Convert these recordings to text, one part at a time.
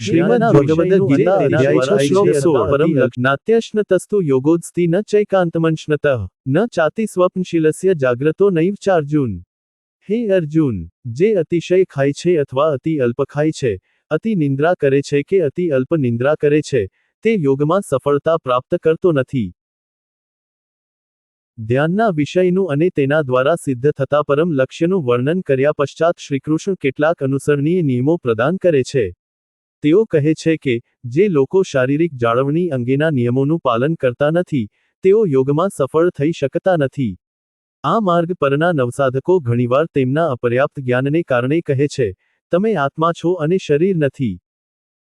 શ્રીમદ ભગવદ ગીતા અધ્યાય 6 શ્લોક 16 પરમ નાત્યશ્નતસ્તુ યોગોસ્તિ ન ચૈકાંતમંશ્નતઃ ન ચાતિ સ્વપ્નશીલસ્ય જાગ્રતો નૈવ ચાર્જુન। હે અર્જુન, જે અતિશય ખાય છે અથવા અતિ અલ્પ ખાય છે, અતિ નિંદ્રા કરે છે કે અતિ અલ્પ નિંદ્રા કરે છે, તે યોગમાં સફળતા પ્રાપ્ત કરતો નથી। ધ્યાનના વિષયનું અને તેના દ્વારા સિદ્ધ થતા પરમ લક્ષ્યનું વર્ણન કર્યા પશ્ચાત શ્રીકૃષ્ણ કેટલાક અનુસરણીય નિયમો પ્રદાન કરે છે। તેઓ કહે છે કે જે લોકો શારીરિક જાળવણી અંગેના નિયમોનું પાલન કરતા નથી, તેઓ યોગમાં સફળ થઈ શકતા નથી। આ માર્ગ પરના નવસાધકો ઘણીવાર તેમના અપર્યાપ્ત જ્ઞાનને કારણે કહે છે, તમે આત્મા છો અને શરીર નથી।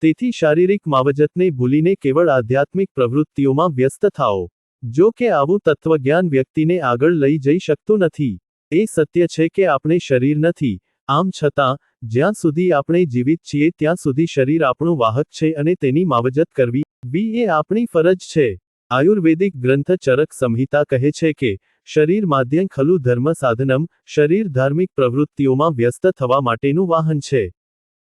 તેથી શારીરિક માવજતને ભૂલીને કેવળ આધ્યાત્મિક પ્રવૃત્તિઓમાં વ્યસ્ત થાઓ। જો કે આવું તત્વજ્ઞાન વ્યક્તિને આગળ લઈ જઈ શકતું નથી। એ સત્ય છે કે આપણે શરીર નથી, આમ છતાં જ્યાં સુધી આપણે જીવિત છીએ ત્યાં સુધી શરીર આપણું વાહક છે અને તેની માવજત કરવી એ આપણી ફરજ છે। આયુર્વેદિક ગ્રંથ ચરક સંહિતા કહે છે કે શરીર માધ્યમ ખલુ ધર્મ સાધનમ, શરીર ધાર્મિક પ્રવૃત્તિઓમાં વ્યસ્ત થવા માટેનું વાહન છે।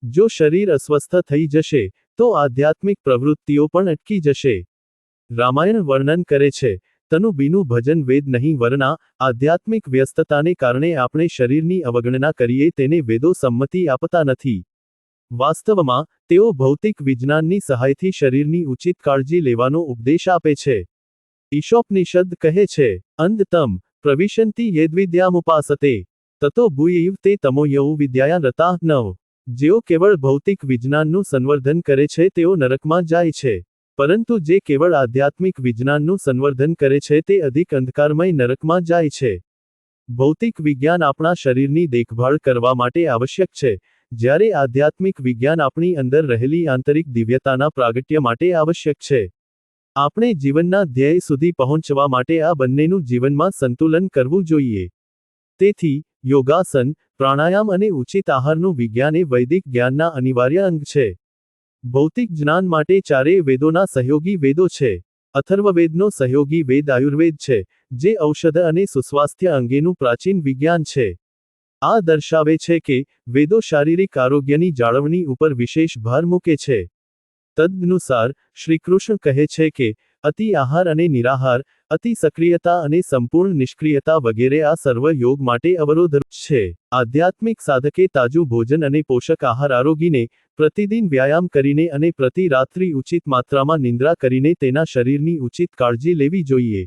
જો શરીર અસ્વસ્થ થઈ જશે તો આધ્યાત્મિક પ્રવૃત્તિઓ પણ અટકી જશે। રામાયણ વર્ણન કરે છે, તનુ બીનું ભજન વેદ નહીં વરના। આધ્યાત્મિક વ્યસ્તતાને કારણે આપણે શરીરની અવગણના કરીએ તેને વેદો સંમતિ આપતા નથી। વાસ્તવમાં તેઓ ભૌતિક વિજ્ઞાનની સહાયથી શરીરની ઉચિત કાળજી લેવાનો ઉપદેશ આપે છે। ઈશોપનિષદ કહે છે, અંધતમ પ્રવિશંતિ યદ્વિદ્યામુપાસતે તતો ભૂયૈવ તે તમોયૌ વિદ્યાયા રતાઃ નવ। જેઓ કેવળ ભૌતિક વિજ્ઞાનનું સંવર્ધન કરે છે તેઓ નરકમાં જાય છે, પરંતુ જે કેવળ આધ્યાત્મિક વિજ્ઞાનનું સંવર્ધન કરે છે તે અધિક અંધકારમય નરકમાં જાય છે। ભૌતિક વિજ્ઞાન આપણા શરીરની દેખભાળ કરવા માટે આવશ્યક છે, જ્યારે આધ્યાત્મિક વિજ્ઞાન આપણી અંદર રહેલી આંતરિક દિવ્યતાના પ્રાગટ્ય માટે આવશ્યક છે। આપણે જીવનના ધ્યેય સુધી પહોંચવા માટે આ બંનેનું જીવનમાં સંતુલન કરવું જોઈએ। તેથી યોગાસન, પ્રાણાયામ અને ઉચિત આહારનું વિજ્ઞાન એ વૈદિક જ્ઞાનના અનિવાર્ય અંગ છે। ભૌતિક જ્ઞાન માટે ચારેય વેદોના સહયોગી વેદો છે। અથર્વવેદનો સહયોગી વેદ આયુર્વેદ છે, જે ઔષધ અને સુસ્વાસ્થ્ય અંગેનું પ્રાચીન વિજ્ઞાન છે। આ દર્શાવે છે કે વેદો શારીરિક આરોગ્યની જાળવણી ઉપર વિશેષ ભાર મૂકે છે। તદનુસાર શ્રીકૃષ્ણ કહે છે કે અતિ આહાર અને નિરાહાર, અતિ સક્રિયતા અને સંપૂર્ણ નિષ્ક્રિયતા વગેરે આ સર્વ યોગ માટે અવરોધરૂપ છે। આધ્યાત્મિક સાધકે તાજું ભોજન અને પોષક આહાર આરોગીને, પ્રતિદિન વ્યાયામ કરીને અને પ્રતિ રાત્રિ ઉચિત માત્રામાં નિંદ્રા કરીને તેના શરીરની ઉચિત કાળજી લેવી જોઈએ।